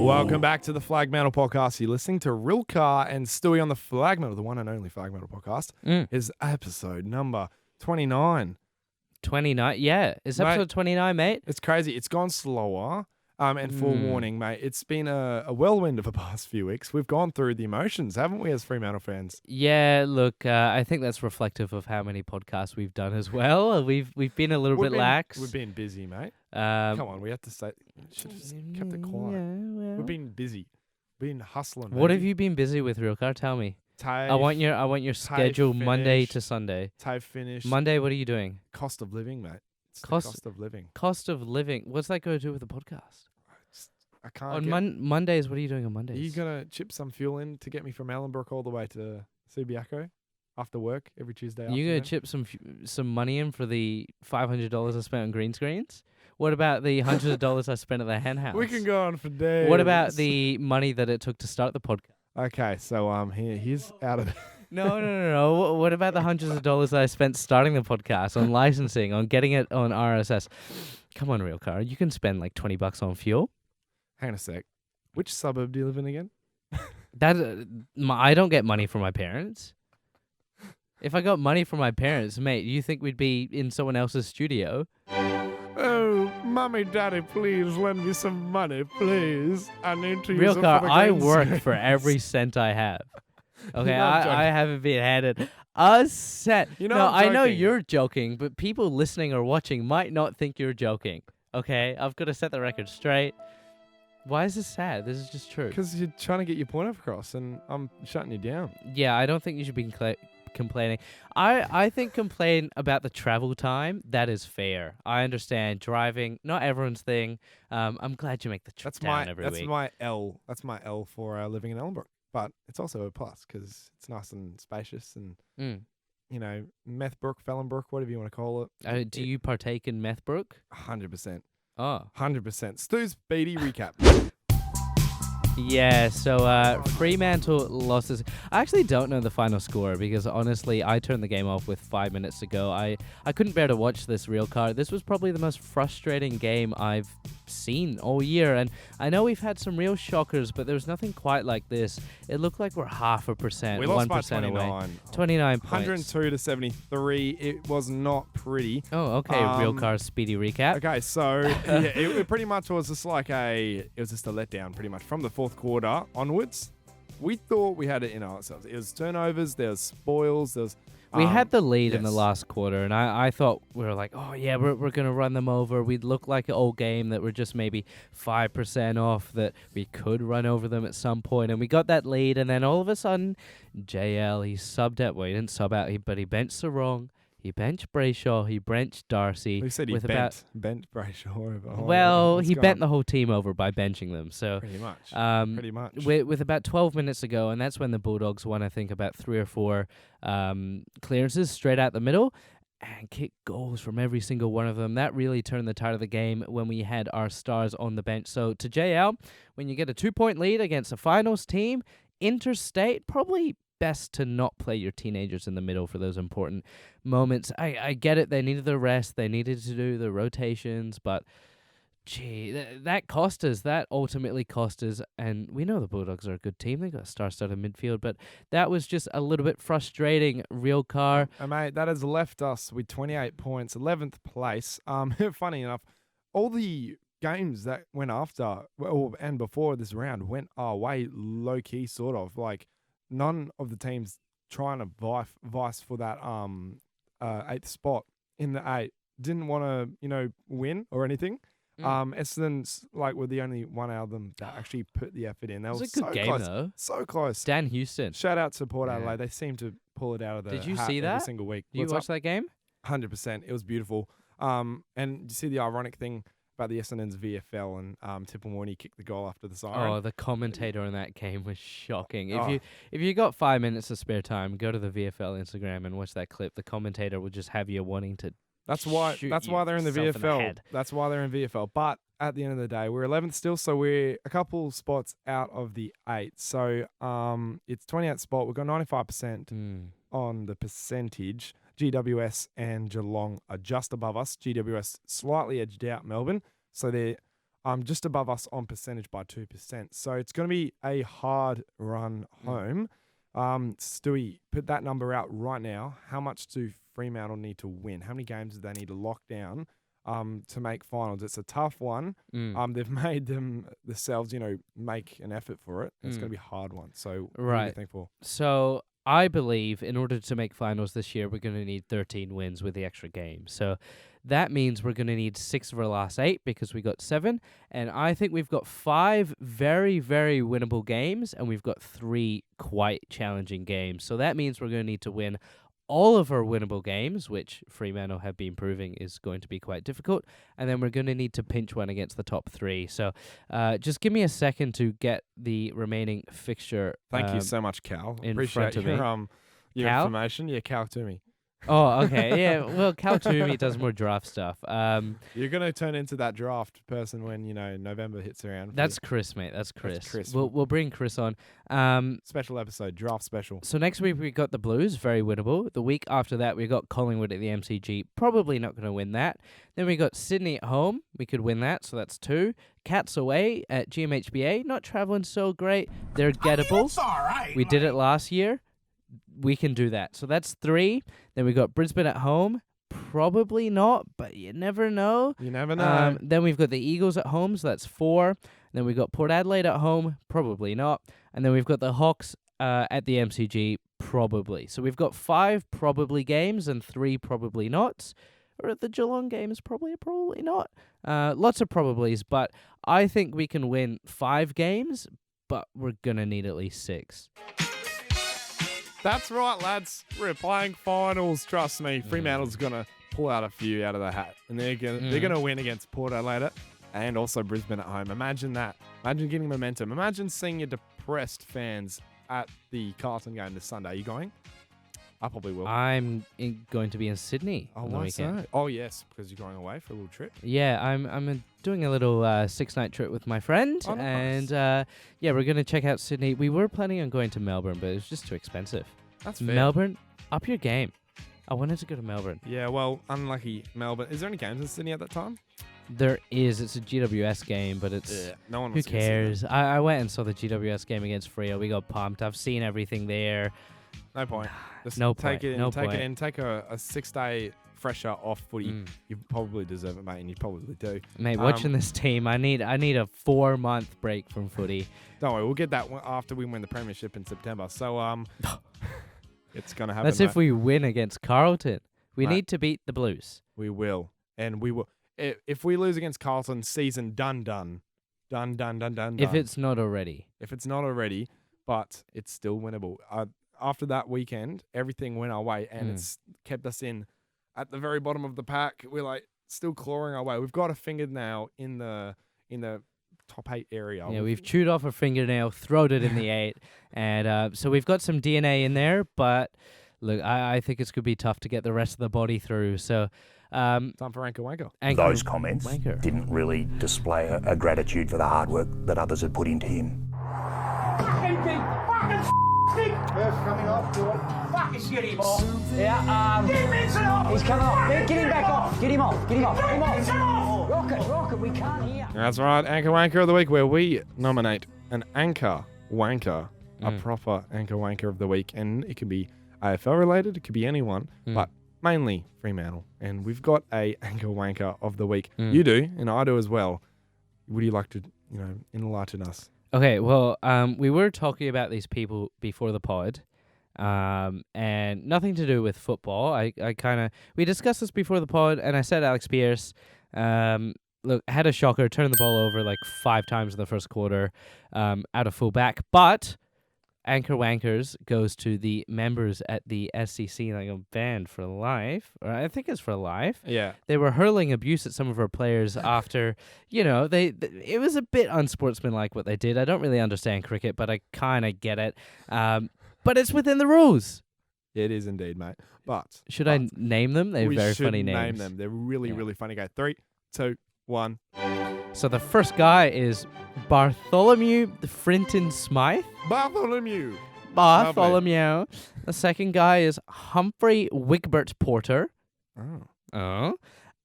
Welcome back to the Flagmantle Podcast. You're listening to Rielke and Stewie on the Flagmantle, the one and only Flagmantle Podcast. Is episode number 29. 29? Yeah. It's episode 29, mate. It's crazy. It's gone slower. And forewarning, mate, it's been a whirlwind of the past few weeks. We've gone through the emotions, haven't we, as Fremantle fans? Yeah, look, I think that's reflective of how many podcasts we've done as well. We've been a little bit lax. We've been busy, mate. Come on, we have to say, should have just kept it quiet. Yeah, well. We've been busy. Been hustling. What baby. have you been busy with, Rielke? Tell me. TAFE, I want your schedule Monday to Sunday. TAFE finished. Monday, what are you doing? Cost of living, mate. It's Cost of living. Cost of living. What's that got to do with the podcast? I can't. On Mondays, what are you doing on Mondays? Are you gonna chip some fuel in to get me from Ellenbrook all the way to Subiaco after work every Tuesday? You gonna chip some money in for the $500 I spent on green screens? What about the hundreds of dollars I spent at the hen house? We can go on for days. What about the money that it took to start the podcast? Okay, so he's out of it. No. What about the hundreds of dollars I spent starting the podcast, on licensing, on getting it on RSS? Come on, Rielke. You can spend like $20 on fuel. Hang on a sec. Which suburb do you live in again? I don't get money from my parents. If I got money from my parents, mate, you think we'd be in someone else's studio? Oh, mommy, daddy, please lend me some money, please. I need to use Rielke, it for the I green work screen. for every cent I have. Okay, You know I'm I haven't been handed a cent. You know no, I'm I know joking. you're joking, but people listening or watching might not think you're joking. Okay, I've got to set the record straight. Why is this sad? This is just true. Because you're trying to get your point across, and I'm shutting you down. Yeah, I don't think you should be complaining. I think complain about the travel time, that is fair. I understand driving, not everyone's thing. I'm glad you make the trip down every week. That's my L for living in Ellenbrook. But it's also a plus because it's nice and spacious and, you know, Methbrook, Fellenbrook, whatever you want to call it. Do you partake in Methbrook? 100%. Oh. 100%. Stu's speedy recap. Yeah, so Fremantle losses. I actually don't know the final score because honestly, I turned the game off with 5 minutes to go. I couldn't bear to watch this Rielke. This was probably the most frustrating game I've seen all year, and I know we've had some real shockers, but there was nothing quite like this. It looked like we're 0.5%, We lost by 1% away. 29. 29 points. 102 to 73. It was not pretty. Oh, okay. Rielke's speedy recap. Okay, so yeah, it pretty much was just like it was just a letdown pretty much from the fourth quarter onwards. We thought we had it in ourselves. It was turnovers, there was spoils, there was We had the lead in the yes. last quarter, and I thought we were like, oh, yeah, we're going to run them over. We'd look like an old game that we're just maybe 5% off, that we could run over them at some point. And we got that lead, and then all of a sudden, JL, he subbed out. Well, he didn't sub out, but he benched Sarong. He benched Brayshaw. He benched Darcy. We said he bent Brayshaw over. Well, he bent the whole team over by benching them. So pretty much. Pretty much. With about 12 minutes to go, and that's when the Bulldogs won, I think, about 3 or 4 clearances straight out the middle and kicked goals from every single one of them. That really turned the tide of the game when we had our stars on the bench. So to JL, when you get a 2-point lead against a finals team, interstate, probably best to not play your teenagers in the middle for those important moments. I get it. They needed the rest. They needed to do the rotations, but gee, that cost us. That ultimately cost us. And we know the Bulldogs are a good team. They got a star-studded midfield, but that was just a little bit frustrating. Rielke. Mate, that has left us with 28 points, 11th place. Funny enough, all the games that went after and before this round went our way low-key, sort of. Like, none of the teams trying to vice for that 8th spot in the 8 didn't want to, win or anything. Essendon's were the only one out of them that actually put the effort in. That was a good game, close. though. So close. Dan Houston. Shout out to Port Yeah. Adelaide. They seem to pull it out of the Did you hat see that? every single week. Did you watch that game? 100%. It was beautiful. And you see the ironic thing about the Essendon's VFL and Tipple Morney kicked the goal after the siren. Oh, the commentator in that game was shocking. Oh. If you got 5 minutes of spare time, go to the VFL Instagram and watch that clip. The commentator will just have you wanting to. That's why they're in the VFL. head. That's why they're in VFL. But at the end of the day, we're 11th still, so we're a couple spots out of the 8. So it's 28th spot. We've got 95% on the percentage. GWS and Geelong are just above us. GWS slightly edged out Melbourne, so they're just above us on percentage by 2%. So it's going to be a hard run home. Stewie, put that number out right now. How much do Fremantle need to win? How many games do they need to lock down to make finals? It's a tough one. They've made themselves, make an effort for it. It's going to be a hard one. So what do you think for? So I believe in order to make finals this year, we're going to need 13 wins with the extra game. So that means we're going to need 6 of our last 8 because we got 7. And I think we've got 5 very, very winnable games, and we've got 3 quite challenging games. So that means we're going to need to win all of our winnable games, which Fremantle have been proving is going to be quite difficult. And then we're going to need to pinch one against the top 3. So just give me a second to get the remaining fixture. Thank you so much, Cal. In Appreciate front of your Cal? information. Yeah, Cal Toomey. Oh, okay. Yeah, well, Cal Toomey does more draft stuff. You're going to turn into that draft person when, November hits around. That's Chris, mate. That's Chris. That's Chris. We'll bring Chris on. Special episode, draft special. So next week we got the Blues, very winnable. The week after that we got Collingwood at the MCG, probably not going to win that. Then we got Sydney at home, we could win that, so that's 2. Cats away at GMHBA, not travelling so great. They're gettable. It's all right. We did it last year. We can do that. So that's 3. Then we got Brisbane at home. Probably not, but you never know. You never know. Then we've got the Eagles at home, so that's 4. Then we've got Port Adelaide at home. Probably not. And then we've got the Hawks at the MCG. Probably. So we've got 5 probably games and 3 probably nots. Or at the Geelong games, probably not. Lots of probablys, but I think we can win 5 games, but we're going to need at least 6. That's right, lads. We're playing finals. Trust me. Fremantle's gonna pull out a few out of the hat, and they're gonna win against Port Adelaide and also Brisbane at home. Imagine that. Imagine getting momentum. Imagine seeing your depressed fans at the Carlton game this Sunday. Are you going? I probably will. I'm going to be in Sydney on the why weekend. so? Oh yes, because you're going away for a little trip. Yeah, I'm doing a little 6-night trip with my friend, Oh, nice. and we're gonna check out Sydney. We were planning on going to Melbourne, but it was just too expensive. That's fair. Melbourne, up your game. I wanted to go to Melbourne. Yeah, well, unlucky Melbourne. Is there any games in Sydney at that time? There is. It's a GWS game, but it's no one. who cares? I went and saw the GWS game against Freo. We got pumped. I've seen everything there. No point. Just No take point. it in. No take point. it in. Take a 6-day fresher off footy. You probably deserve it, mate, and you probably do. Mate, watching this team, I need a 4-month break from footy. Don't worry, we'll get that one after we win the premiership in September. So it's gonna happen. That's if we win against Carlton. We Mate. need to beat the Blues. We will, and we will. If we lose against Carlton, season done. If it's not already. If it's not already, but it's still winnable. After that weekend, everything went our way, and it's kept us in at the very bottom of the pack. We're like still clawing our way. We've got a fingernail in the top 8 area. Yeah, we've chewed off a fingernail, thrown it in the 8, and so we've got some DNA in there. But look, I think it's going to be tough to get the rest of the body through. So time for Anchor Wanker. Those comments didn't really display a gratitude for the hard work that others had put into him. Murph coming off, do it. Fucking get him off. Yeah, get Vincent off. He's coming off. Get him back off. Get him off. Get him off. Get him off. Rocket, we can't hear. That's right, Anchor Wanker of the Week, where we nominate an Anchor Wanker, a proper Anchor Wanker of the Week. And it can be AFL related, it could be anyone, but mainly Fremantle. And we've got a Anchor Wanker of the Week. You do, and I do as well. Would you like to, enlighten us? Okay, well, we were talking about these people before the pod, and nothing to do with football. We discussed this before the pod, and I said Alex Pierce, look, had a shocker, turned the ball over like 5 times in the first quarter, out of fullback, but Anchor Wankers goes to the members at the SCC, like a banned for life. Or I think it's for life. Yeah. They were hurling abuse at some of our players after, it was a bit unsportsmanlike what they did. I don't really understand cricket, but I kind of get it. But it's within the rules. It is indeed, mate. But Should I name them? They're we very should funny names. name them. They're really, really funny. Go 3, 2, 1. So the first guy is Bartholomew Frinton Smythe. Bartholomew. Bartholomew. The second guy is Humphrey Wigbert Porter. Oh.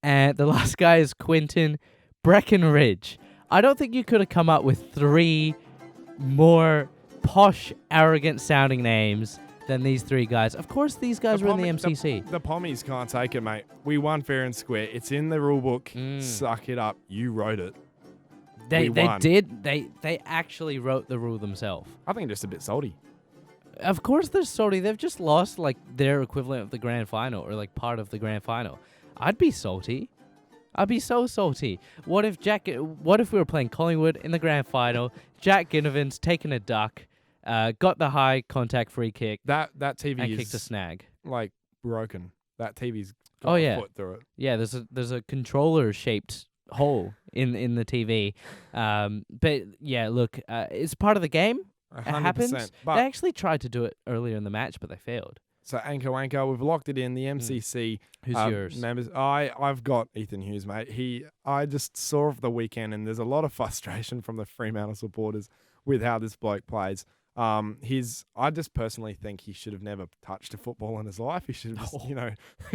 And the last guy is Quinton Breckenridge. I don't think you could have come up with 3 more posh, arrogant sounding names than these 3 guys. Of course, these guys were in the MCC. The Pommies can't take it, mate. We won fair and square. It's in the rule book. Suck it up. You wrote it. They won. did. They actually wrote the rule themselves. I think just a bit salty. Of course they're salty. They've just lost like their equivalent of the grand final or like part of the grand final. I'd be salty. I'd be so salty. What if we were playing Collingwood in the grand final? Jack Ginnivan's taking a duck, got the high contact free kick. That TV and is kicked a snag. like broken. That TV's got a foot through it. Yeah, there's a controller shaped hole in the TV. But yeah, look, it's part of the game. 100%. It happens. But They actually tried to do it earlier in the match, but they failed. so Anchor Wanker, we've locked it in. The MCC Who's yours? members. I've got Ethan Hughes, mate. I just saw of the weekend, and there's a lot of frustration from the Fremantle supporters with how this bloke plays. I just personally think he should have never touched a football in his life. He should have just,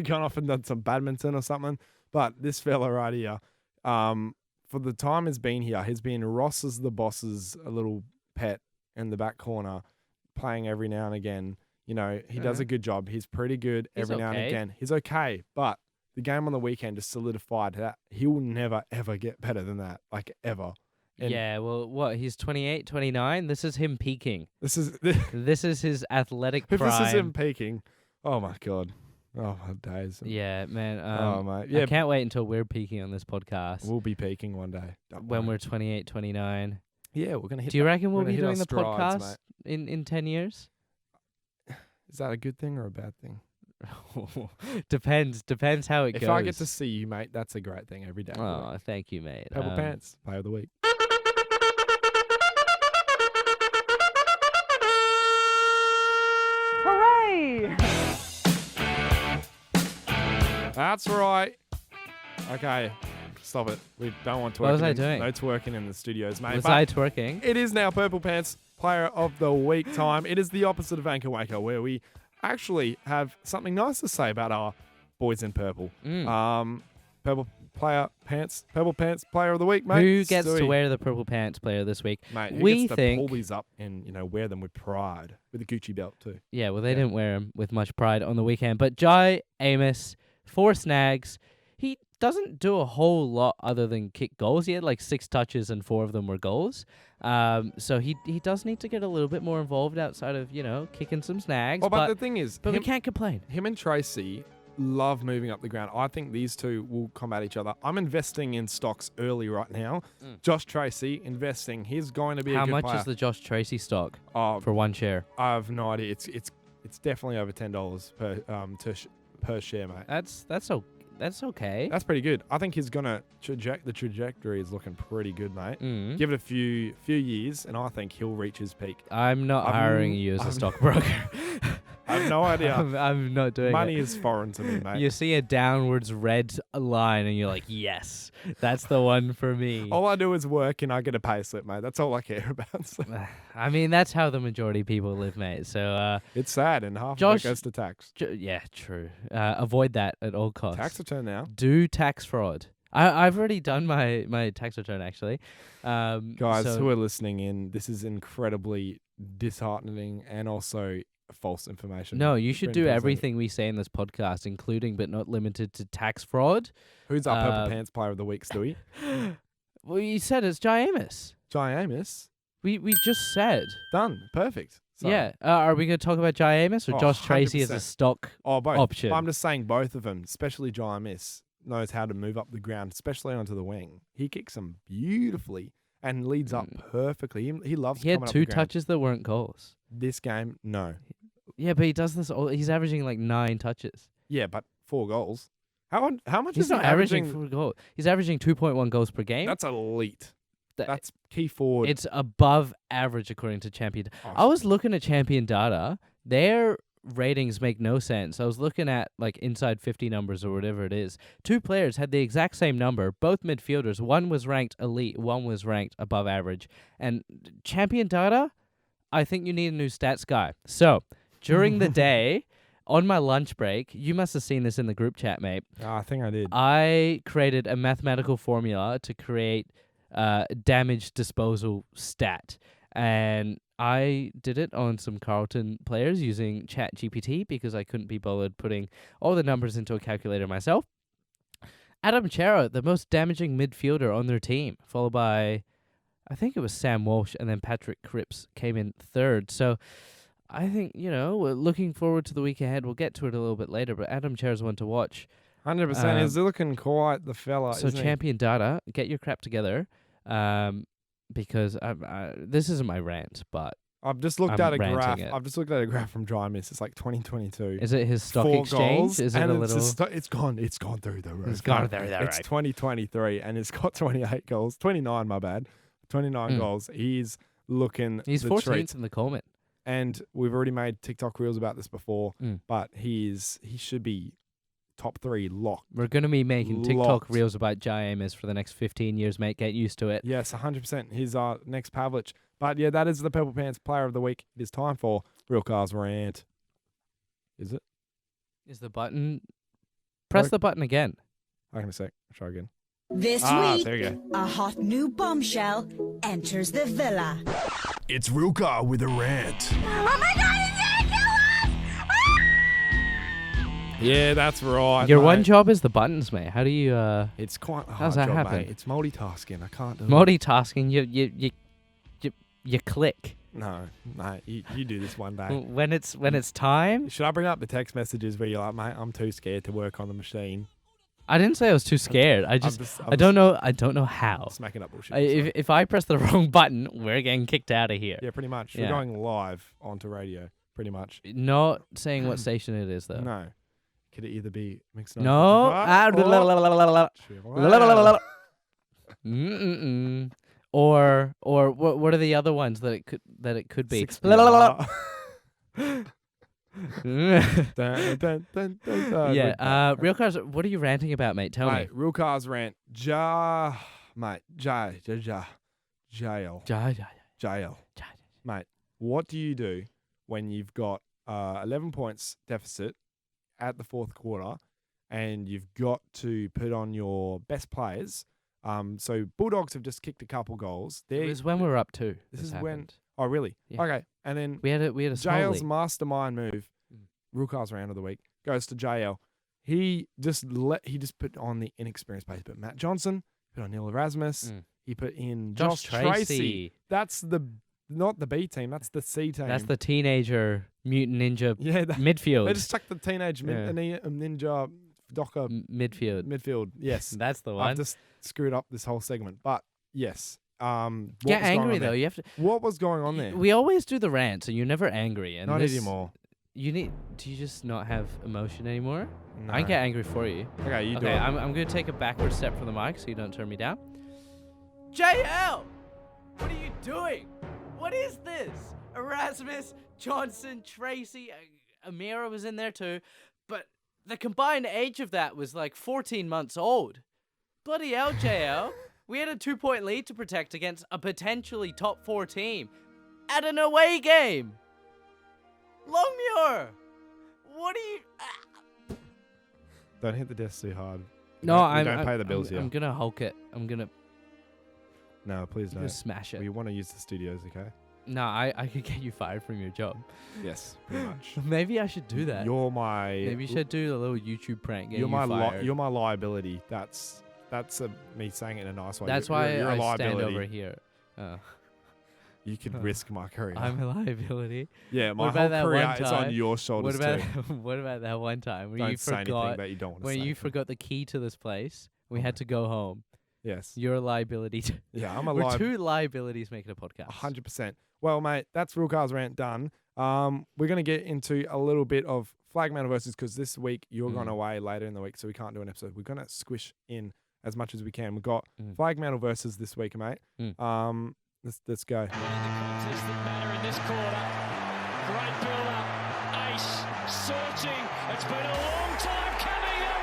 gone off and done some badminton or something. But this fella right here, for the time he's been here, he's been Ross's the boss's a little pet in the back corner, playing every now and again. He does a good job. He's pretty good every now and again. He's okay, but the game on the weekend just solidified that he will never, ever get better than that, like ever. And yeah, well, what? He's 28, 29? This is him peaking. This is his athletic if prime. this is him peaking. Oh my god. Oh my days. Yeah, man. Oh mate. Yeah. I can't wait until we're peaking on this podcast. We'll be peaking one day. When we're 28, 29. Yeah, we're gonna hit. Do you reckon we'll be hit doing our the strides, podcast in 10 years? Is that a good thing or a bad thing? Depends how it goes. If I get to see you, mate, that's a great thing every day. Oh, thank you, mate. Purple Pants, Player of the Week. Hooray! That's right. Okay, stop it. We don't want twerking. What was I doing? No twerking in the studios, mate. Was But I twerking? it is now Purple Pants Player of the Week time. It is the opposite of Anchor Waker, where we actually have something nice to say about our boys in purple. Purple Pants Player of the Week, mate. Who gets to Stewie. wear the purple pants player this week? Mate, who we gets to think pull these up and wear them with pride, with a Gucci belt too. Yeah, well, they didn't wear them with much pride on the weekend. But Jai Amos, 4 snags. He doesn't do a whole lot other than kick goals. He had like 6 touches and 4 of them were goals. So he does need to get a little bit more involved outside of, kicking some snags. Well, but the thing is, we can't complain. Him and Tracy love moving up the ground. I think these two will combat each other. I'm investing in stocks early right now. Josh Tracy, investing. He's going to be a good player. How much is the Josh Tracy stock Oh, for one share? I have no idea. It's definitely over $10 per share, mate. That's okay. That's pretty good. I think he's gonna the trajectory is looking pretty good, mate. Give it a few years, and I think he'll reach his peak. I'm not hiring you as a stockbroker. I have no idea. I'm not doing Money it. is foreign to me, mate. You see a downwards red line, and you're like, yes, that's the one for me. All I do is work, and I get a pay slip, mate. That's all I care about. So. I mean, that's how the majority of people live, mate. So It's sad, and half Josh, of it goes to tax. Yeah, true. Avoid that at all costs. Tax return now. Do tax fraud. I've already done my tax return, actually. Guys who are listening in, this is incredibly disheartening and also false information. No, you should do everything we say in this podcast, including but not limited to tax fraud. Who's our Purple Pants Player of the Week, Stewie? Well, you said it's Jai Amos. Jai Amos. We just said. Done. Perfect. So, Yeah. Are we going to talk about Jai Amos or Josh Tracy as a 100%. stock both. option? I'm just saying both of them, especially Jai Amos, knows how to move up the ground, especially onto the wing. He kicks them beautifully. and leads up perfectly. He loves. He had coming up 2 the ground. touches that weren't goals. This game, no. Yeah, but he does this. He's averaging like 9 touches. Yeah, but 4 goals. How much He's is not he averaging 4 goals. He's averaging 2.1 goals per game. That's elite. Th- That's key forward. It's above average according to Champion. Oh, I was looking at Champion data. Their ratings make no sense. I was looking at like inside 50 numbers or whatever it is. 2 players had the exact same number, both midfielders. One was ranked elite, one was ranked above average. And Champion data, I think you need a new stats guy. So, during the day, on my lunch break, you must have seen this in the group chat, mate. I think I did. I created a mathematical formula to create damage disposal stat. And I did it on some Carlton players using ChatGPT because I couldn't be bothered putting all the numbers into a calculator myself. Adam Chera, the most damaging midfielder on their team, followed by, I think it was Sam Walsh, and then Patrick Cripps came in third. So I think, we're looking forward to the week ahead. We'll get to it a little bit later, but Adam Chera's one to watch. 100%. He's looking quite the fella. So Champion data, get your crap together. Because this isn't my rant, but I've just looked I'm at a graph. ranting it. I've just looked at a graph from Dry Miss. It's like 2022. is it his stock 4 exchange? goals, Is it and a it's little? it's gone. It's gone through the roof. It's gone mate. through the It's roof. 2023, and it's got 28 goals. 29, my bad. 29 goals. He's looking. He's the 14th treat. in the Coleman. And we've already made TikTok reels about this before, Mm. but he should be top 3 locked. We're going to be making TikTok Locked. reels about Jai Amos for the next 15 years, mate. Get used to it. Yes, 100%. He's our next Pavlich. But yeah, that is the Purple Pants Player of the Week. It is time for Real Cars Rant. Is it? Is the button? Press the button again. Hang on a sec. I'll try again. This week, there you go. a hot new bombshell enters the villa. It's Real Car with a rant. Oh my God, he's gonna kill us! Yeah, that's right. Your mate. one job is the buttons, mate. How do you It's quite a How's hard that job, happen? mate. It's multitasking. I can't do it. multitasking? You click No, you do this one day. when it's time. Should I bring up the text messages where you're like, mate, I'm too scared to work on the machine? I didn't say I was too scared. I I'm don't know. I don't know how. Smacking up bullshit. If I press the wrong button, we're getting kicked out of here. Yeah, pretty much. Yeah. We're going live onto radio, pretty much. Not saying what station it is though. No. Could it either be mixed No. Or what are the other ones that it could be? Yeah. Real cars. What are you ranting about, mate? Tell Mate, Real Cars Rant. Jail. Mate, what do you do when you've got 11 points deficit at the 4th quarter and you've got to put on your best players? So Bulldogs have just kicked a couple goals. It was when we were up 2. This is when. happened. Oh, really? Yeah. Okay. And then we had a small JL's lead. mastermind move, Real Cars Round of the Week, goes to JL. He just put on the inexperienced players. But Matt Johnson, put on Neil Erasmus. He put in Josh Tracy. That's not the B team. That's the C team. That's the teenager mutant ninja yeah. midfield. They just chucked the teenage ninja docker midfield. Yes, That's the one. I've just screwed up this whole segment, but yes. What Get was going angry on though. there? You have to. What was going on there? We always do the rants, and you're never angry. And Not this, anymore. You need. Do you just not have emotion anymore? No. I get angry for you. Okay, you do Okay, it. I'm gonna take a backward step from the mic so you don't turn me down. JL, what are you doing? What is this? Erasmus, Johnson, Tracy, Amira was in there too, but the combined age of that was like 14 months old. Bloody hell, JL. We had a 2-point lead to protect against a potentially top 4 team at an away game. Longmuir, what are you? Don't hit the desk too hard. No, We don't pay the bills here. I'm gonna Hulk it. I'm gonna No, please don't. smash it. We want to use the studios, okay? No, I could get you fired from your job. Yes, pretty much. Maybe I should do that. You're my. Maybe you should do a little YouTube prank. Getting You're you my. fired. You're my liability. That's me saying it in a nice way. That's You're- why you're a I stand liability. over here. Oh, You could risk my career. I'm a liability. yeah, my What about whole that career one is on time? your shoulders What about too. what about that one time where Don't you say anything forgot that you don't want to when say. you forgot the key to this place? We had to go home. Yes. You're a liability. Yeah, I'm a We're liability. 2 liabilities making a podcast. 100%. Well, mate, that's Real Cars Rant done. We're going to get into a little bit of Flagmantle versus, because this week you're going away later in the week, so we can't do an episode. We're going to squish in as much as we can. We've got Flagmantle versus this week, mate. Let's go. The contest that matter in this quarter. Great build-up. Ace searching. It's been a long time coming. That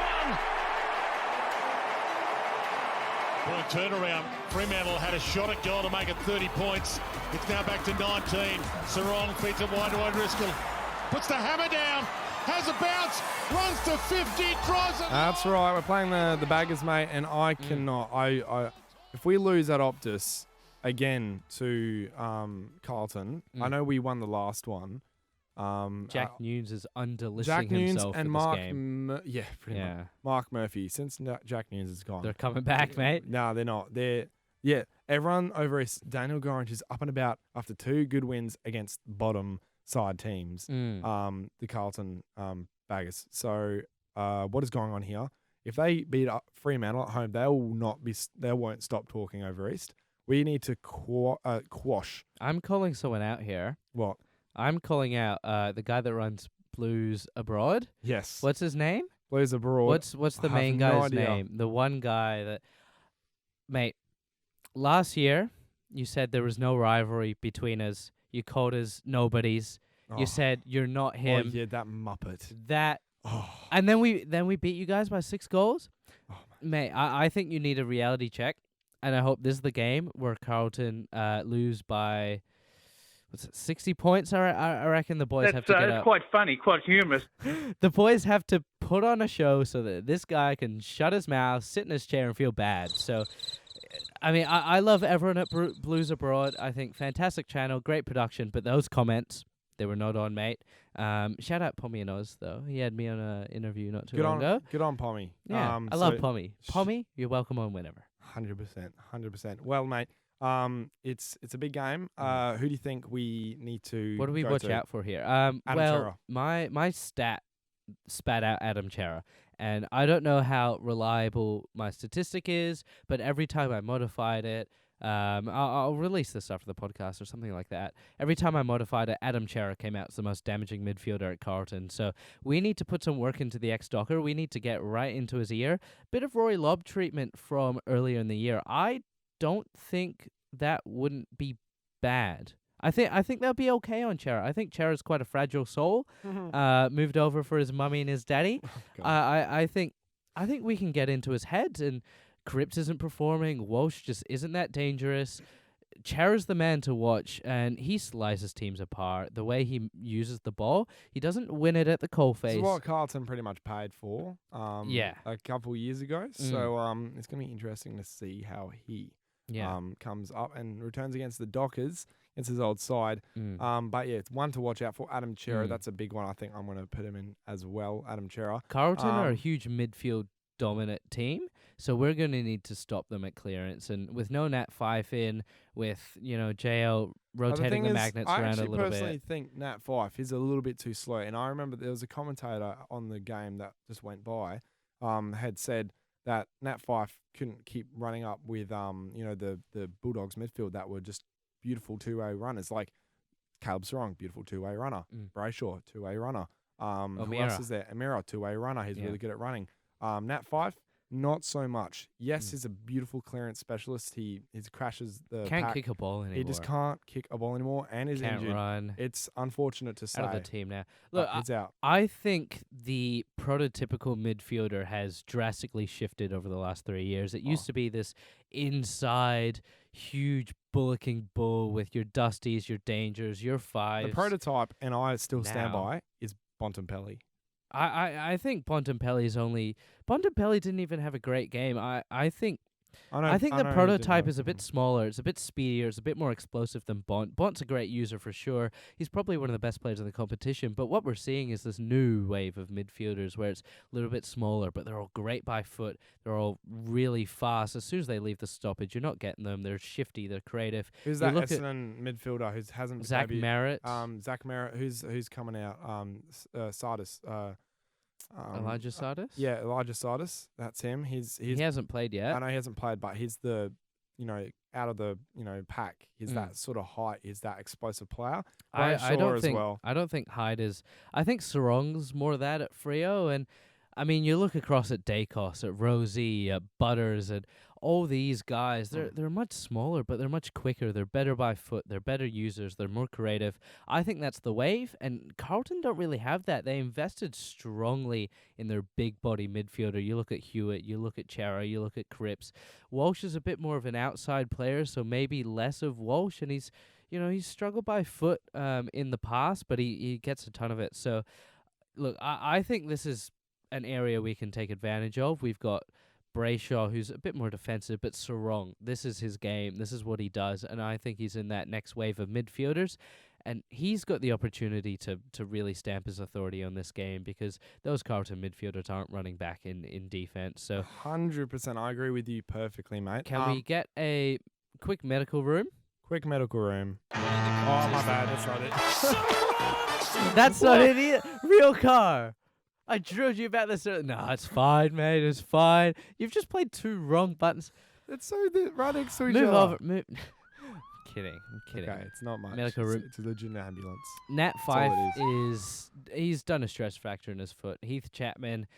one. Point turnaround. Fremantle had a shot at goal to make it 30 points. It's now back to 19. Sarong feeds it wide to O'Driscoll. Puts the hammer down. Has a bounce. Runs to 50. Drives it. That's right. We're playing the Baggers, mate, and I cannot. If we lose at Optus again to Carlton, I know we won the last one. Jack Nunes is undelishing Jack Nunes himself and for Mark, this game. pretty much. Mark Murphy. Since Jack Nunes is gone, They're coming back, mate. No, they're not. Everyone over East, Daniel Gorringe is up and about after 2 good wins against bottom side teams. The Carlton Baggers. So what is going on here? If they beat up Fremantle at home, they won't stop talking over East. We need to quash. I'm calling someone out here. What? I'm calling out the guy that runs Blues Abroad. Yes. What's his name? Blues Abroad. What's the I main have no guy's idea. name? The one guy that, mate, last year you said there was no rivalry between us. You called us nobodies. Oh. You said you're not him. Oh, yeah, that Muppet. And then we beat you guys by 6 goals. Oh, mate, I think you need a reality check, and I hope this is the game where Carlton lose by 60 points. I reckon the boys have to get That's up. quite funny, quite humorous. The boys have to put on a show so that this guy can shut his mouth, sit in his chair, and feel bad. So, I mean, I love everyone at Blues Abroad. I think fantastic channel, great production, but those comments, they were not on, mate. Shout out Pommy and Oz, though. He had me on an interview not too long ago. Good on Pommy. Yeah, I love Pommy. Pommy, you're welcome on whenever. 100%. Well, mate, it's a big game. Who do you think we need to? What do we go watch to? out for here? Chera. My stat spat out Adam Chera, and I don't know how reliable my statistic is, but every time I modified it, I'll release this after the podcast or something like that. Every time I modified it, Adam Chera came out as the most damaging midfielder at Carlton. So we need to put some work into the ex-Docker. We need to get right into his ear. Bit of Rory Lobb treatment from earlier in the year. I don't think that wouldn't be bad. I think they'll be okay on Chera. I think Chera's quite a fragile soul. Moved over for his mummy and his daddy. I think we can get into his head, and Cripps isn't performing. Walsh just isn't that dangerous. Chera's the man to watch, and he slices teams apart. The way he uses the ball, he doesn't win it at the coalface. This is what Carlton pretty much paid for. A couple years ago. So it's gonna be interesting to see how he comes up and returns against the Dockers. It's his old side. But yeah, it's one to watch out for. Adam Chera, that's a big one. I think I'm going to put him in as well, Adam Chera. Carlton are a huge midfield dominant team, so we're going to need to stop them at clearance. And with no Nat Fife in, with, JL rotating the magnets around a little bit. I personally think Nat Fife is a little bit too slow. And I remember there was a commentator on the game that just went by had said that Nat Fife couldn't keep running up with the Bulldogs midfield that were just beautiful two-way runners, like Caleb Sarong, beautiful two-way runner. Brayshaw, two-way runner. Who else is there? Amira, two-way runner. He's really good at running. Nat Fife, not so much. Yes, he's a beautiful clearance specialist. He crashes the Can't pack. kick a ball anymore. He just can't kick a ball anymore, and is Can't injured. run. It's unfortunate to say. Out of the team now. Look, he's out. I think the prototypical midfielder has drastically shifted over the last 3 years. It used to be this inside, huge bullocking bull with your Dusties, your Dangers, your Fives. The prototype, and I still stand Now. by, is Bontempelli. I think Bontempelli didn't even have a great game. I think the prototype is a bit smaller. It's a bit speedier. It's a bit more explosive than Bont. Bont's a great user for sure. He's probably one of the best players in the competition. But what we're seeing is this new wave of midfielders where it's a little bit smaller, but they're all great by foot. They're all really fast. As soon as they leave the stoppage, you're not getting them. They're shifty. They're creative. Who's that Essendon midfielder who hasn't Zach Merritt. Zach Merritt, who's coming out? Sardis. Elijah Sardis? Yeah, Elijah Sardis. That's him. He He's hasn't played yet. I know he hasn't played, but he's the, out of the, pack. He's Mm. that sort of height. He's that explosive player. I don't as think well. I don't think Hyde is. I think Sarong's more that at Freo, and I mean you look across at Dacos, at Rosie, at Butters, and all these guys. They're much smaller, but they're much quicker. They're better by foot. They're better users. They're more creative. I think that's the wave, and Carlton don't really have that. They invested strongly in their big body midfielder. You look at Hewitt, you look at Chara, you look at Cripps. Walsh is a bit more of an outside player, so maybe less of Walsh, and he's struggled by foot in the past, but he gets a ton of it. So, look, I think this is an area we can take advantage of. We've got Brayshaw, who's a bit more defensive, but Sarong, this is his game. This is what he does, and I think he's in that next wave of midfielders, and he's got the opportunity to really stamp his authority on this game because those Carlton midfielders aren't running back in defense. So 100%. I agree with you perfectly, mate. can we get a quick medical room? Quick medical room. Oh, my bad. That's not it. That's not it either. Real car. I drilled you about this. No, it's fine, mate. It's fine. You've just played 2 wrong buttons. It's right next to each Move other. over. Move. I'm kidding. Okay, it's not much. Medical room. It's a legit ambulance. Nat all it Fife he's done a stress fracture in his foot. Heath Chapman,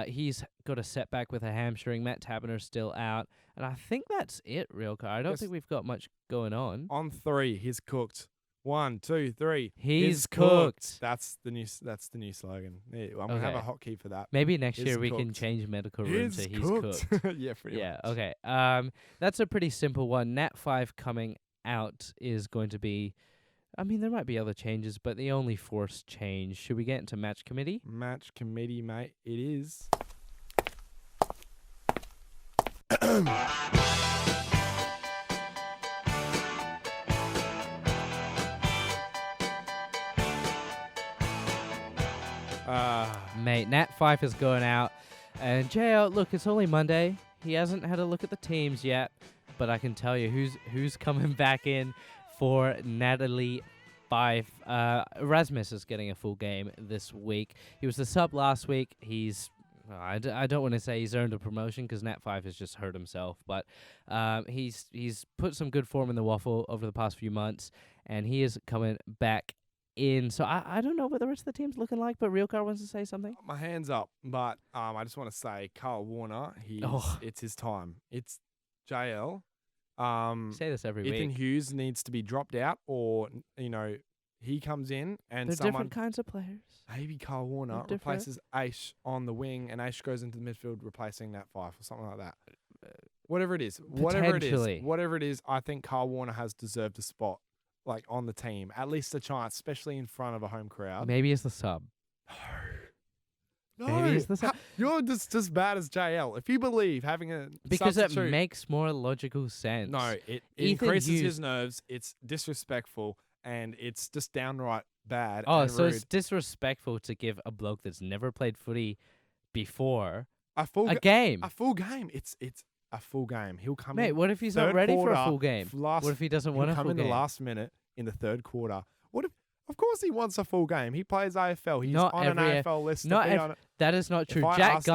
he's got a setback with a hamstring. Matt Taberner's still out. And I think that's it, Real car. I don't think we've got much going on. On 3, he's cooked. 1, 2, 3. He's cooked. That's the new slogan. Yeah, I'm gonna have a hotkey for that. Maybe next He's year we can cooked. change medical room to he's cooked. Yeah, pretty much. Okay. That's a pretty simple one. Nat 5 coming out is going to be, I mean, there might be other changes, but the only forced change. Should we get into match committee? Match committee, mate. It is. Mate, Nat 5 is going out. And JL, look, it's only Monday. He hasn't had a look at the teams yet, but I can tell you who's coming back in for Natalie 5. Erasmus is getting a full game this week. He was the sub last week. I don't want to say he's earned a promotion because Nat 5 has just hurt himself, but he's put some good form in the waffle over the past few months, and he is coming back in. So I don't know what the rest of the team's looking like, but Real Car wants to say something. My hand's up, but I just want to say Karl Worner, it's his time. It's JL. Say this every Ethan week. Hughes needs to be dropped out, or he comes in and They're someone, different kinds of players. maybe Karl Worner They're different. replaces Aish on the wing, and Aish goes into the midfield replacing Nat 5 or something like that. Whatever it is, whatever it is, I think Karl Worner has deserved a spot on the team, at least a chance, especially in front of a home crowd. Maybe it's the sub. No, Maybe it's the sub. You're just as bad as JL. If you believe having a Because substitute, it makes more logical sense. no, it Ethan increases Hughes- his nerves. It's disrespectful, and it's just downright bad. Oh, and so rude. it's disrespectful to give a bloke that's never played footy before a full game. A full game. It's a full game. He'll come in. Mate, what if he's not third ready for a quarter, full game? Last, What if he doesn't he'll want a come full in game? the last minute in the third quarter? What if? Of course, he wants a full game. He plays AFL. He's Not on every an AFL list. That is not true. If I Jack ask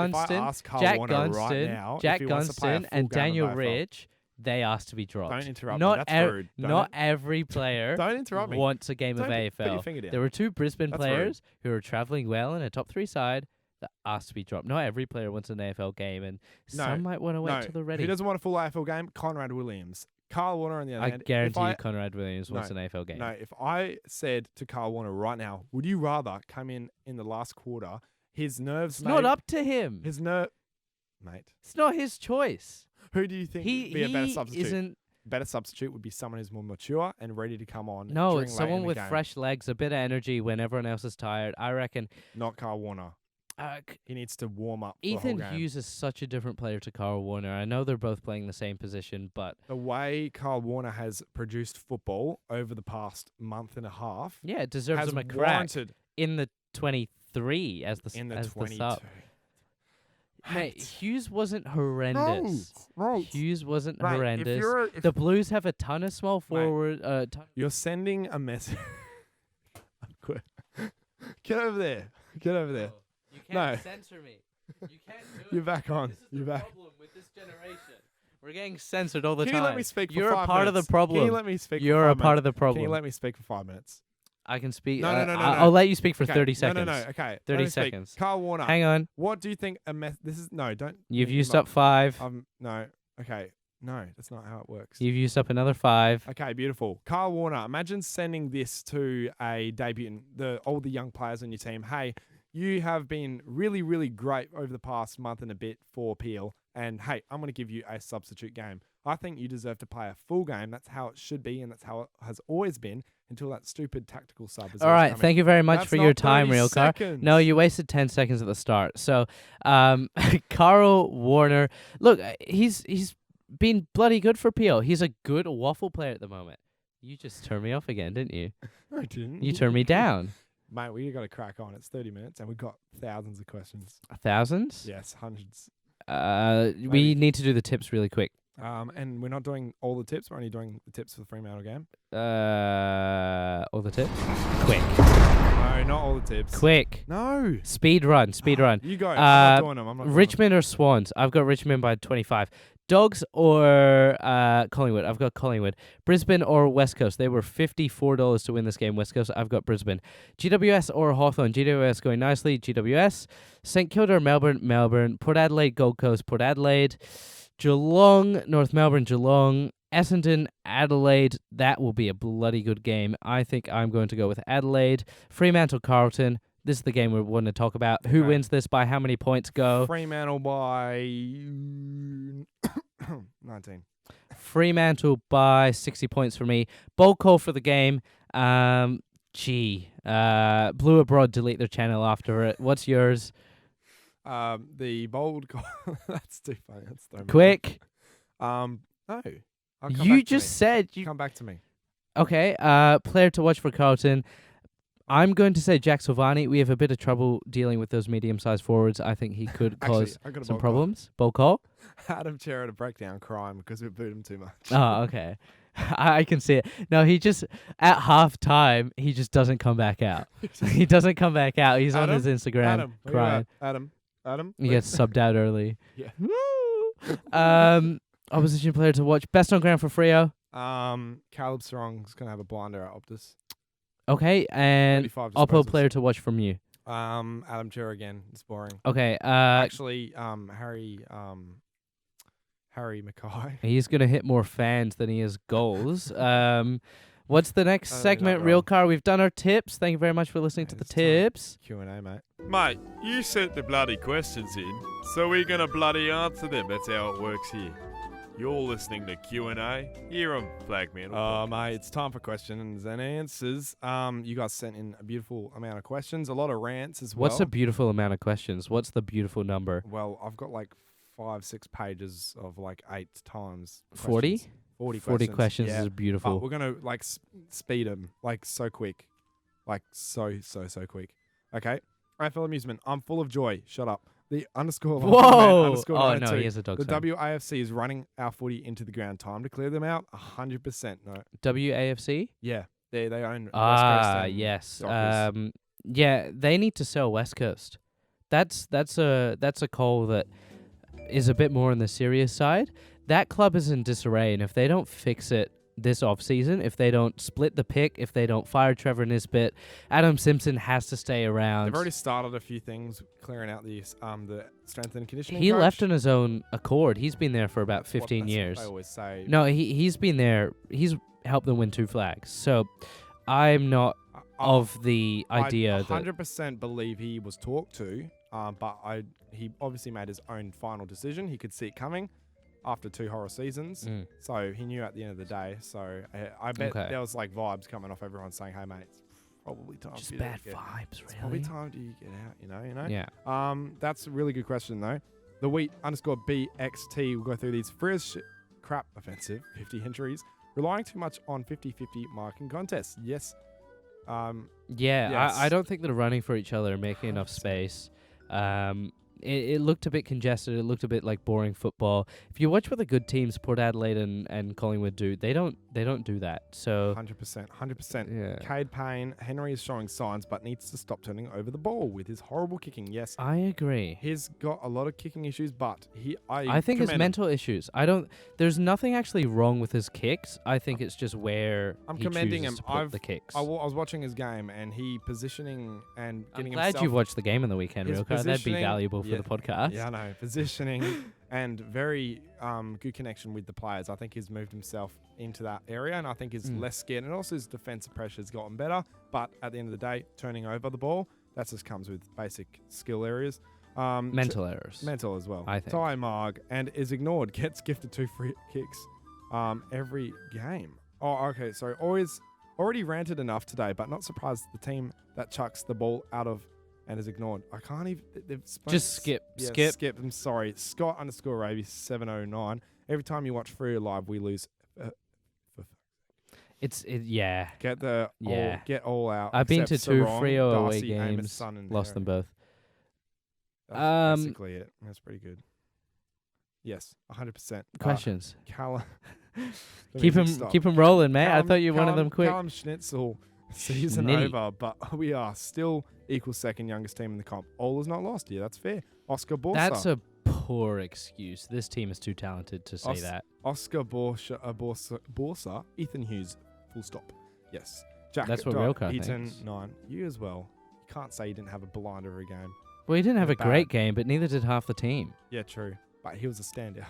Karl Gunston, Worner right now Jack if he wants to play a Gunston, full and game of Daniel AFL. Ridge, they asked to be dropped. Don't interrupt not me. That's rude. Not every player Don't interrupt me. wants a game of Don't put your AFL. finger down. There were 2 Brisbane That's players who are travelling well in a top 3 side that asked to be dropped. Not every player wants an AFL game, and some might want to wait till they're ready. Who doesn't want a full AFL game? Conrad Williams. Karl Worner on the other I hand. guarantee you Conrad Williams wants an AFL game. No, if I said to Karl Worner right now, would you rather come in the last quarter? His nerves. It's not up to him. His nerve, mate. It's not his choice. Who do you think would be a better substitute? Isn't. Better substitute would be someone who's more mature and ready to come on. No, during it's late someone in the with game. fresh legs, a bit of energy when everyone else is tired. I reckon. Not Karl Worner. He needs to warm up. For Ethan the whole game. Hughes is such a different player to Karl Worner. I know they're both playing the same position, but The way Karl Worner has produced football over the past month and a half, yeah, it deserves has him a crack warranted in the 23 as the in the as 22. the sub. Mate, Hughes wasn't horrendous. No. Hughes wasn't Mate, if horrendous. you're The Blues have a ton of small forward. You're sending a message. Get over there. Get over there. No. censor me. You can't do it. You're back on. This is You're the back. problem with this generation. We're getting censored all the Can time. you let me speak for You're 5 a part minutes? of the problem. Can you let me speak You're for a 5 part of minutes? the problem. Can you let me speak for 5 minutes? I can speak. No. I'll let you speak for Okay. 30 seconds. No. Okay. 30 Let me speak. seconds. Karl Worner. Hang on. What do you think this is? No, don't. You've you're used not- up 5. No. Okay. No, that's not how it works. You've used up another 5. Okay, beautiful. Karl Worner, imagine sending this to a debutant, all the young players on your team. Hey, you have been really, really great over the past month and a bit for Peel. And hey, I'm going to give you a substitute game. I think you deserve to play a full game. That's how it should be, and that's how it has always been until that stupid tactical sub is All right, coming. thank you very much That's for your not time, 30 Rielke. seconds. No, you wasted 10 seconds at the start. So, Karl Worner, look, he's been bloody good for Peel. He's a good waffle player at the moment. You just turned me off again, didn't you? No, I didn't. You turned me down. Mate, we got to crack on. It's 30 minutes, and we've got thousands of questions. Thousands? Yes, hundreds. We need to do the tips really quick. And we're not doing all the tips. We're only doing the tips for the Fremantle game. All the tips? Quick. No, not all the tips. Quick. No. Speed run. You go. I'm not doing them. Richmond or Swans? I've got Richmond by 25. Dogs or Collingwood? I've got Collingwood. Brisbane or West Coast? They were $54 to win this game. West Coast, I've got Brisbane. GWS or Hawthorn? GWS going nicely. GWS. St Kilda or Melbourne? Melbourne. Port Adelaide, Gold Coast, Port Adelaide. Geelong, North Melbourne, Geelong. Essendon, Adelaide. That will be a bloody good game. I think I'm going to go with Adelaide. Fremantle, Carlton. This is the game we want to talk about. Who wins this by how many points? Go. Fremantle by 19. Fremantle by 60 points for me. Bold call for the game. Blue Abroad delete their channel after it. What's yours? The bold call. That's too funny. That's so Quick. No. You just said you come back to me. Okay. Player to watch for Carlton. I'm going to say Jack Silvani. We have a bit of trouble dealing with those medium-sized forwards. I think he could cause I got a some bold problems. Bold call? Adam Chera to break down crime because we booed him too much. Oh, okay. I can see it. No, he just, at half-time, he just doesn't come back out. He doesn't come back out. He's on his Instagram crying. Adam. He gets subbed out early. Yeah. Opposition player to watch. Best on ground for Freo. Caleb Sarong's going to have a blinder at Optus. Okay, and 35 Oppo disposals. player to watch from you. Adam Chera again. It's boring. Okay, Actually, Harry Mackay. he's going to hit more fans than he is goals. What's the next segment, wrong. Real Car? We've done our tips. Thank you very much for listening to the It's time. tips. Q&A, mate. Mate, you sent the bloody questions in, so we're going to bloody answer them. That's how it works here. You're listening to Q&A here on Flagmantle. Mate, it's time for questions and answers. You guys sent in a beautiful amount of questions, a lot of rants as well. What's a beautiful amount of questions? What's the beautiful number? Well, I've got like 5-6 pages of like 8 times. 40? questions. 40 40 questions yeah. is beautiful. But we're going to like speed them like so quick. Like so quick. Okay. AFL Amusement. I'm full of joy. Shut up. The underscore. Whoa! Underscore Oh, 92. no, he is a dog The sign. WAFC is running our footy into the ground. Time to clear them out. 100%. No. WAFC? Yeah. They own West Coast and yes. Dockers. Yeah, they need to sell West Coast. That's a call that is a bit more on the serious side. That club is in disarray, and if they don't fix it this off-season, if they don't split the pick, if they don't fire Trevor Nisbet, Adam Simpson has to stay around. They've already started a few things, clearing out the strength and conditioning He coach. left on his own accord. He's been there for about That's what- 15 that's what years. they always say. No, he's been there. He's helped them win 2 flags. So I'm not of the idea I that 100% believe he was talked to, but he obviously made his own final decision. He could see it coming after 2 horror seasons, so he knew at the end of the day. So I bet there was like vibes coming off everyone saying, "Hey mate, it's probably time just for you bad to get, vibes, It's probably really. time to get out." You know. Yeah. That's a really good question though. The Wheat _BXT will go through these free as shit crap offensive 50 injuries, relying too much on 50-50 marking contests. Yes. Yeah, Yes. I don't think they're running for each other and making enough space. It looked a bit congested. It looked a bit like boring football. If you watch what the good teams, Port Adelaide and Collingwood do, they don't do that. So 100%. Yeah. Cade Payne, Henry is showing signs, but needs to stop turning over the ball with his horrible kicking. Yes, I agree. he's got a lot of kicking issues, but I think it's commend him. mental issues. There's nothing actually wrong with his kicks. I think it's just where I'm he commending chooses him. to put the kicks. I was watching his game, and he positioning and I'm getting glad himself. you've watched the game on the weekend, his Rielke. That'd be positioning- valuable for yeah, the podcast. Yeah, I know. Positioning and very good connection with the players. I think he's moved himself into that area, and I think he's less scared. And also his defensive pressure has gotten better. But at the end of the day, turning over the ball, that just comes with basic skill areas. Mental errors. Mental as well. I think. Ty Marg and is ignored. Gets gifted 2 free kicks every game. Oh, okay. So already ranted enough today, but not surprised the team that chucks the ball out of and is ignored. I can't even. Just skip. Yeah, Skip. Skip. I'm sorry. Scott_Raby 709. Every time you watch Free Live, we lose. Yeah. Get the Yeah. get all out. I've been to except 2 Sarong, Freo away Darcy, Amos, games. Son, and Lost them Harry. both. That's basically it. That's pretty good. Yes, 100%. Questions. Callum. Keep him rolling, mate. I thought you wanted them quick. Callum Schnitzel, season Schnitty. over, but we are still equal second youngest team in the comp. All not lost here. That's fair. Oscar Borsa. That's a poor excuse. This team is too talented to say that. Oscar Borsa, Ethan Hughes, full stop. Yes. Jack That's what Rielke Eaton, thinks. 9. You as well. You can't say you didn't have a blinder of a game. Well, he didn't have a Bad. great game, but neither did half the team. Yeah, true. But he was a standout.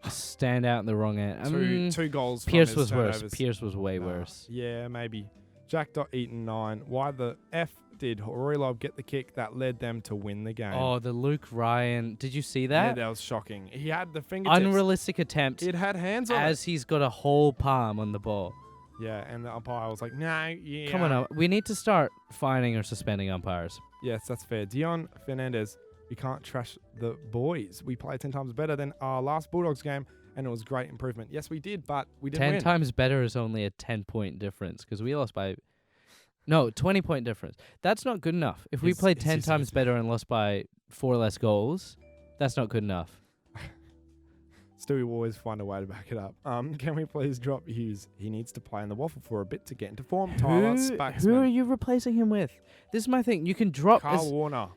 Stand out in the wrong end. Two goals from Pierce his was worse. turnovers. Pierce was way Nah. worse. Yeah, maybe. Jack.Eaton 9. Why the F did Roy Lobb get the kick that led them to win the game? Oh, the Luke Ryan. Did you see yeah, that? that was shocking. He had the fingertips. Unrealistic attempt It had hands on as he's got a whole palm on the ball. it. Yeah, and the umpire was like, no, yeah. Come on, we need to start fining or suspending umpires. Yes, that's fair. Dion Fernandez, you can't trash the boys. We played 10 times better than our last Bulldogs game, and it was great improvement. Yes, we did, but we didn't 10 win. times better is only a 10-point difference because we lost by... No, 20-point difference. That's not good enough. If we played 10 times better and lost by 4 less goals, that's not good enough. Stewie will always find a way to back it up. Can we please drop Hughes? He needs to play in the waffle for a bit to get into form. Tyler Spaxman. Who are you replacing him with? This is my thing. You can drop... Karl Worner.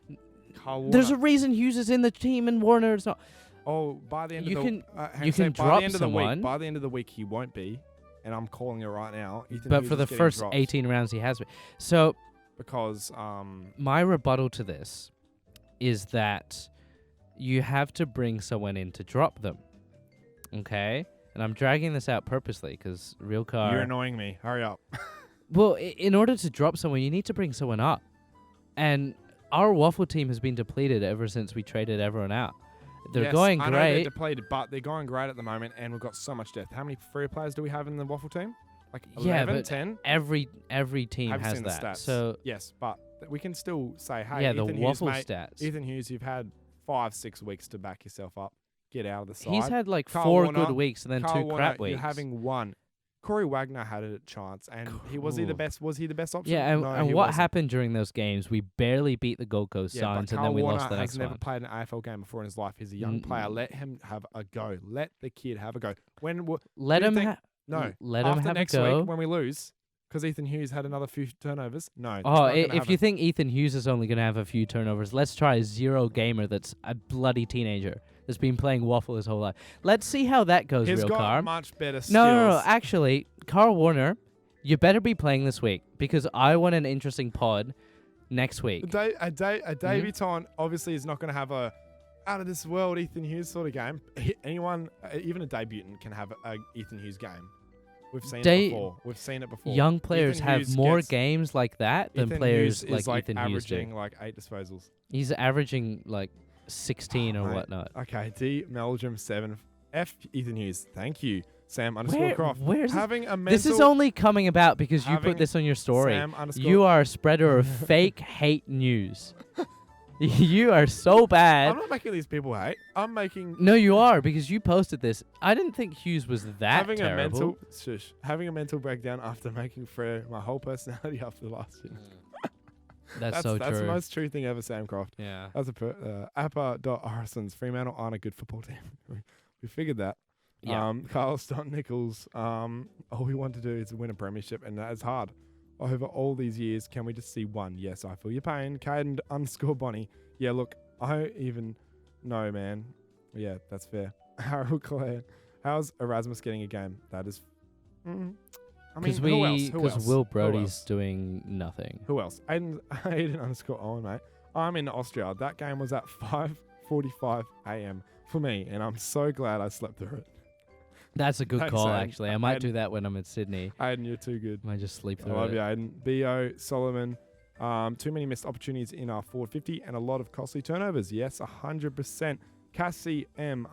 There's a reason Hughes is in the team and Warner is not. Oh, by the end You of the can- hang you on a sec, can by drop the end of someone. the week. By the end of the week, he won't be, and I'm calling it right now. Ethan But Hughes for the is getting first dropped 18 rounds, he has been. So because my rebuttal to this is that you have to bring someone in to drop them. Okay? And I'm dragging this out purposely because Rielke... you're annoying me. Hurry up. Well, in order to drop someone, you need to bring someone up. And our waffle team has been depleted ever since we traded everyone out. They're Yes, going I know they're great. depleted, but they're going great at the moment, and we've got so much depth. How many free players do we have in the waffle team? Like 11, Yeah, but 10? every team Have you has seen that. the stats? So yes, but we can still say, hey, yeah, the Ethan waffle Hughes, mate, stats. Ethan Hughes, you've had 5-6 weeks to back yourself up. Get out of the side. He's had like Karl 4 Worner, good weeks and then Karl 2 Worner, crap weeks. You're having one. Corey Wagner had a chance, and was he the Ooh. best? Was he the best option? Yeah, No, and he what wasn't. happened during those games? We barely beat the Gold Coast Yeah, Suns, but and then Karl we Worner lost the next has never one. played an AFL game before in his life. He's a young player. Let him have a go. Let the kid have a go. Let do you him think- have After a next go. week when we lose, because Ethan Hughes had another few turnovers. No. it's Oh, not gonna if you happen. think Ethan Hughes is only going to have a few turnovers, let's try a zero gamer that's a bloody teenager that's been playing waffle his whole life. Let's see how that goes, He's real got car. much better skills. No. Actually, Karl Worner, you better be playing this week because I want an interesting pod next week. A debutant obviously is not going to have a out of this world Ethan Hughes sort of game. Anyone, even a debutant, can have a Ethan Hughes game. We've seen it before. We've seen it before. Young players Ethan have Hughes more gets- games like that than Ethan players Hughes like is like Ethan Hughes do. averaging like 8 disposals. He's averaging like 16 or Mate. whatnot. Okay, D Meldrum 7. F Ethan Hughes. Thank you. Sam _ Croft. Where's having a mental this is only coming about because you having put this on your story. Sam _ You are a spreader of fake hate news. You are so I'm bad. not making these people hate. I'm making No, you are because you posted this. I didn't think Hughes was that having terrible. having a mental breakdown after making Frere my whole personality after the last year. That's so That's the true. most true thing ever, Sam Croft. Yeah. That's Appa.Orisons, Fremantle aren't a good football team. we figured that. Yeah. Carl Nichols, all we want to do is win a premiership, and that is hard. Over all these years, can we just see one? Yes, I feel your pain. Caden_Bonnie. Yeah, look, I don't even know, man. Yeah, that's fair. Harold Clare. How's Erasmus getting a game? That is... I mean, who else? Because Will Brody's doing nothing. Who else? Aiden_Owen, mate. I'm in Austria. That game was at 5:45 a.m. for me, and I'm so glad I slept through it. That's a good Thanks, call, Aiden. actually. I might do that when I'm in Sydney. Aiden, you're too good. Might just sleep I through love it. you, Aiden. B.O. Solomon. Too many missed opportunities in our forward 50 and a lot of costly turnovers. Yes, 100%. Cassie M.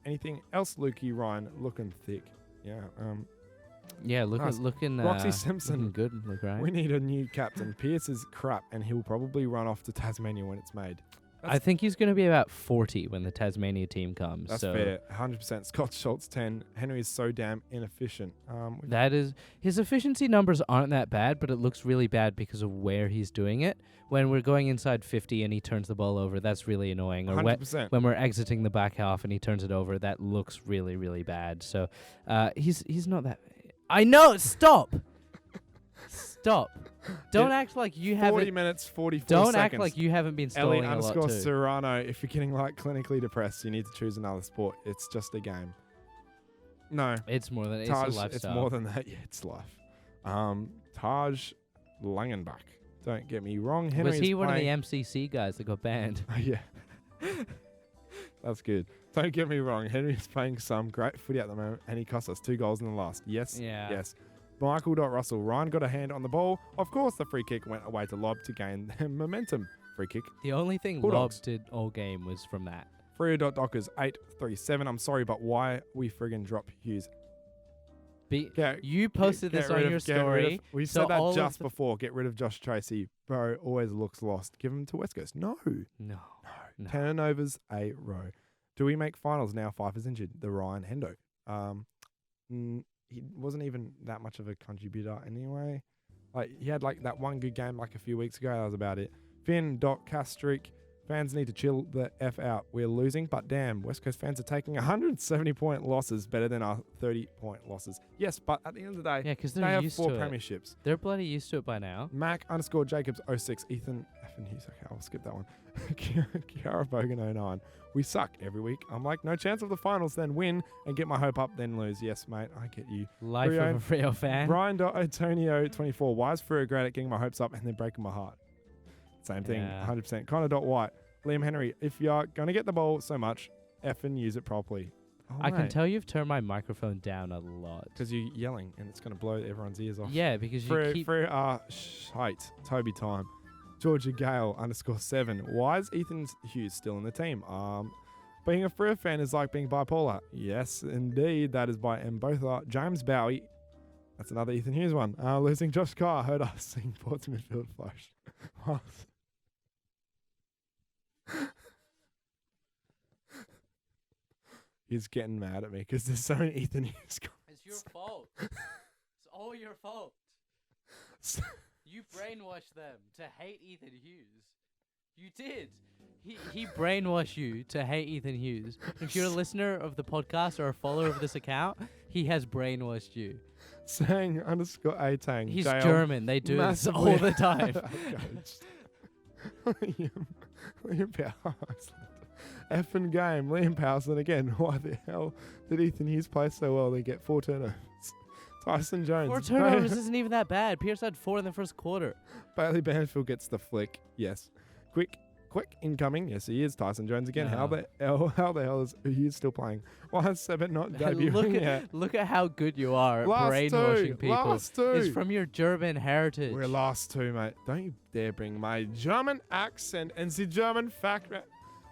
Anything else, Lukey Ryan? Looking thick. Yeah. Yeah, Nice. looking Roxy Simpson. looking good, look right. We need a new captain. Pierce is crap, and he'll probably run off to Tasmania when it's made. I think he's going to be about 40 when the Tasmania team comes. That's so fair. 100%. Scott Schultz 10. Henry is so damn inefficient. that is his efficiency numbers aren't that bad, but it looks really bad because of where he's doing it. When we're going inside 50 and he turns the ball over, that's really annoying. Or 100%. when we're exiting the back half and he turns it over, that looks really, really bad. So he's not that. I know. Stop. Stop. Don't act like you 40 haven't. minutes, 44 Don't seconds. act like you haven't been stalling a lot too. Serrano. If you're getting like clinically depressed, you need to choose another sport. It's just a game. No. It's more than it's Taj, a lifestyle. it's more than that. Yeah, it's life. Taj Langenbach. Don't get me wrong. Henry Was he is one of the playing- MCC guys that got banned? Yeah. That's good. Don't get me wrong. Henry is playing some great footy at the moment, and he cost us 2 goals in the last. Yes. Yeah. Yes. Michael.Russell. Ryan got a hand on the ball. Of course, the free kick went away to Lob to gain momentum. Free kick. The only thing Bulldogs. Lob did all game was from that. Freo.Dockers 837. I'm sorry, but why we friggin' drop Hughes? You posted this on your story. We so said that all just of the before. Get rid of Josh Tracy. Bro always looks lost. Give him to West Coast. No. No. 10 overs, a row. Do we make finals now? Fife is injured. The Ryan Hendo. He wasn't even that much of a contributor anyway. Like he had like that one good game like a few weeks ago. That was about it. Finn.Castrick. Fans need to chill the F out. We're losing, but damn, West Coast fans are taking 170-point losses better than our 30-point losses. Yes, but at the end of the day, Yeah, because they they're have used 4 to it. premierships. They're bloody used to it by now. Mac_Jacobs06. Ethan F. Hughes. Okay, I'll skip that one. Kiara Bogan 09. We suck every week. I'm like, no chance of the finals, then win and get my hope up, then lose. Yes, mate, I get you. Life of a Freo fan. Brian.Antonio24. Why is Freo great at getting my hopes up and then breaking my heart? Same thing, Yeah. 100%. Connor.White. Liam Henry, if you're going to get the ball so much, effing use it properly. Oh, I can tell you've turned my microphone down a lot. Because you're yelling and it's going to blow everyone's ears off. Yeah, because you keep... Shite. Toby Time. Georgia Gale _7. Why is Ethan Hughes still in the team? Being a Freo fan is like being bipolar. Yes, indeed. That is by Mbotha. James Bowie. That's another Ethan Hughes one. Losing Josh Carr heard us sing Ports midfield flush. He's getting mad at me because there's so many Ethan Hughes guys. It's your fault. It's all your fault. You brainwashed them to hate Ethan Hughes. You did. He brainwashed you to hate Ethan Hughes. If you're a listener of the podcast or a follower of this account, he has brainwashed you. Saying _Atang. He's JL, German. They do this all massively- the time. Liam Powers. Effing game. Liam Powers. And again, why the hell did Ethan Hughes play so well? They get 4 turnovers. Tyson Jones. 4 turnovers isn't even that bad. Pierce had 4 in the first quarter. Bailey Banfield gets the flick. Yes. Quick incoming. Yes, he is. Tyson Jones again. No. How the hell is Hughes still playing? Why is Sebet not debuting Look at how good you are at Last brainwashing two. people. Last two. It's from your German heritage. We're last 2, mate. Don't you dare bring my German accent and the German fact.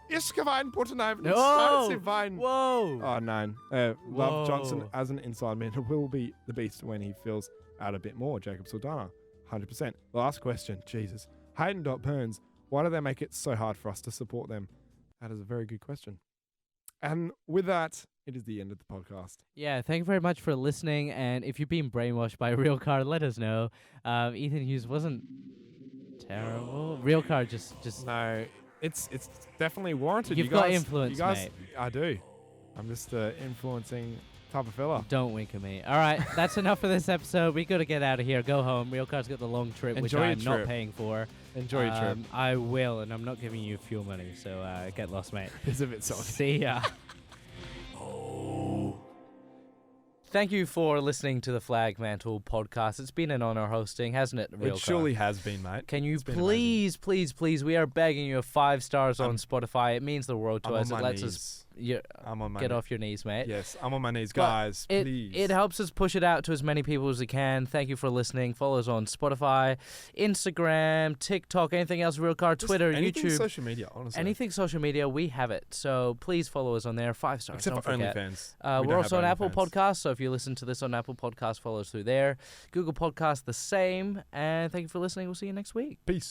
Ich gewein Portenheim. No. Wein. Whoa. Oh, 9. Love Whoa. Johnson as an inside man will be the beast when he fills out a bit more. Jacob Saldana, 100%. Last question. Jesus. Hayden.Burns. Why do they make it so hard for us to support them? That is a very good question. And with that, it is the end of the podcast. Yeah, thank you very much for listening. And if you've been brainwashed by a real card, let us know. Ethan Hughes wasn't Terrible. Real car just No, it's definitely warranted. You've you got guys, influence, you guys, mate. I do. I'm just influencing type of fella. don't wink at me. All right, that's enough for this episode. We got to get out of here. Go home. Real car's got the long trip, which Enjoy your I'm not trip. paying for. Enjoy your trip. I will, and I'm not giving you fuel money, so get lost, mate. It's a bit salty. See ya. Thank you for listening to the Flagmantle Podcast. It's been an honor hosting, hasn't it, Rielke? It surely has been, mate. Can you It's been please, we are begging you 5 stars on Spotify. It means the world to I'm us. on It my lets knees. us I'm on my get knees. off your knees, mate. Yes, I'm on my knees, But guys. Please. It helps us push it out to as many people as we can. Thank you for listening. Follow us on Spotify, Instagram, TikTok, anything else, Rielke, Just Twitter, anything YouTube. social media, honestly. Anything social media, we have it. So please follow us on there. 5 stars. Except don't for forget. OnlyFans. We're also on Apple OnlyFans. Podcasts, so if you listen to this on Apple Podcasts, follow us through there. Google Podcasts, the same. And thank you for listening. We'll see you next week. Peace.